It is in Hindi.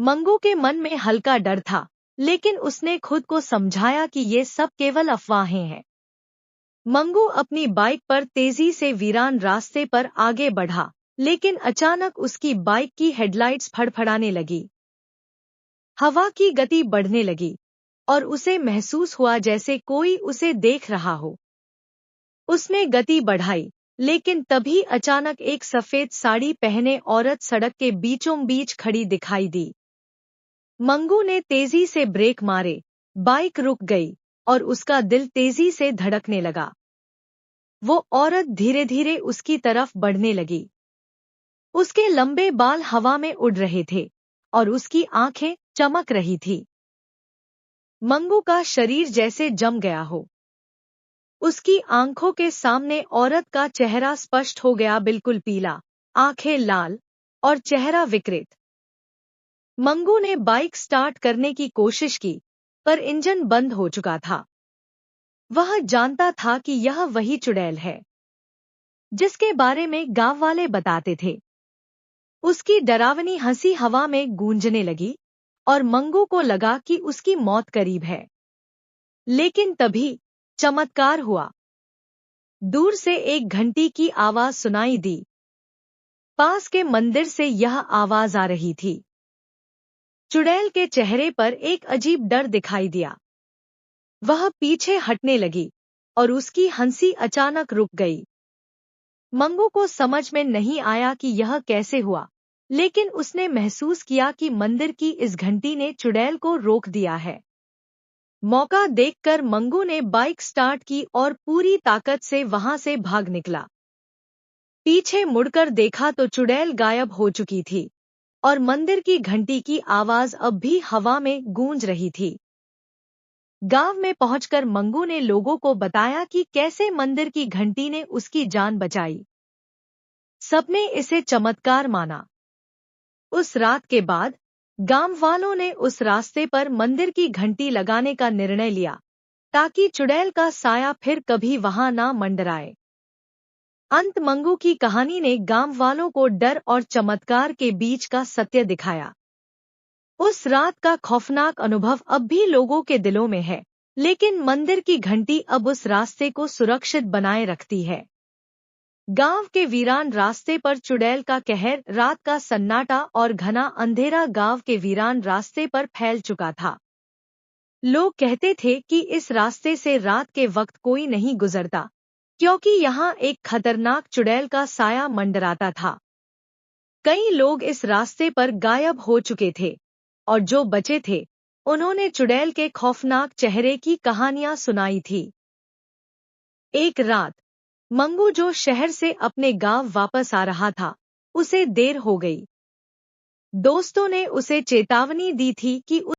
मंगू के मन में हल्का डर था, लेकिन उसने खुद को समझाया कि ये सब केवल अफवाहें हैं। मंगू अपनी बाइक पर तेजी से वीरान रास्ते पर आगे बढ़ा, लेकिन अचानक उसकी बाइक की हेडलाइट्स फड़फड़ाने लगी। हवा की गति बढ़ने लगी और उसे महसूस हुआ जैसे कोई उसे देख रहा हो। उसने गति बढ़ाई, लेकिन तभी अचानक एक सफेद साड़ी पहने औरत सड़क के बीचों बीच खड़ी दिखाई दी। मंगू ने तेजी से ब्रेक मारे, बाइक रुक गई और उसका दिल तेजी से धड़कने लगा। वो औरत धीरे धीरे उसकी तरफ बढ़ने लगी। उसके लंबे बाल हवा में उड़ रहे थे और उसकी आंखें चमक रही थी। मंगू का शरीर जैसे जम गया हो। उसकी आंखों के सामने औरत का चेहरा स्पष्ट हो गया, बिल्कुल पीला, आंखें लाल और चेहरा विकृत। मंगू ने बाइक स्टार्ट करने की कोशिश की, पर इंजन बंद हो चुका था। वह जानता था कि यह वही चुड़ैल है जिसके बारे में गांव वाले बताते थे। उसकी डरावनी हंसी हवा में गूंजने लगी और मंगू को लगा कि उसकी मौत करीब है। लेकिन तभी चमत्कार हुआ। दूर से एक घंटी की आवाज सुनाई दी। पास के मंदिर से यह आवाज आ रही थी। चुड़ैल के चेहरे पर एक अजीब डर दिखाई दिया। वह पीछे हटने लगी और उसकी हंसी अचानक रुक गई। मंगू को समझ में नहीं आया कि यह कैसे हुआ, लेकिन उसने महसूस किया कि मंदिर की इस घंटी ने चुड़ैल को रोक दिया है। मौका देखकर मंगू ने बाइक स्टार्ट की और पूरी ताकत से वहां से भाग निकला। पीछे मुड़कर देखा तो चुड़ैल गायब हो चुकी थी और मंदिर की घंटी की आवाज अब भी हवा में गूंज रही थी। गांव में पहुंचकर मंगू ने लोगों को बताया कि कैसे मंदिर की घंटी ने उसकी जान बचाई। सबने इसे चमत्कार माना। उस रात के बाद गांव वालों ने उस रास्ते पर मंदिर की घंटी लगाने का निर्णय लिया, ताकि चुड़ैल का साया फिर कभी वहां ना मंडराए। अंत मंगू की कहानी ने गांव वालों को डर और चमत्कार के बीच का सत्य दिखाया। उस रात का खौफनाक अनुभव अब भी लोगों के दिलों में है, लेकिन मंदिर की घंटी अब उस रास्ते को सुरक्षित बनाए रखती है। गांव के वीरान रास्ते पर चुड़ैल का कहर, रात का सन्नाटा और घना अंधेरा गांव के वीरान रास्ते पर फैल चुका था। लोग कहते थे कि इस रास्ते से रात के वक्त कोई नहीं गुजरता, क्योंकि यहाँ एक खतरनाक चुड़ैल का साया मंडराता था। कई लोग इस रास्ते पर गायब हो चुके थे और जो बचे थे उन्होंने चुड़ैल के खौफनाक चेहरे की कहानियां सुनाई थी। एक रात मंगू जो शहर से अपने गांव वापस आ रहा था, उसे देर हो गई। दोस्तों ने उसे चेतावनी दी थी कि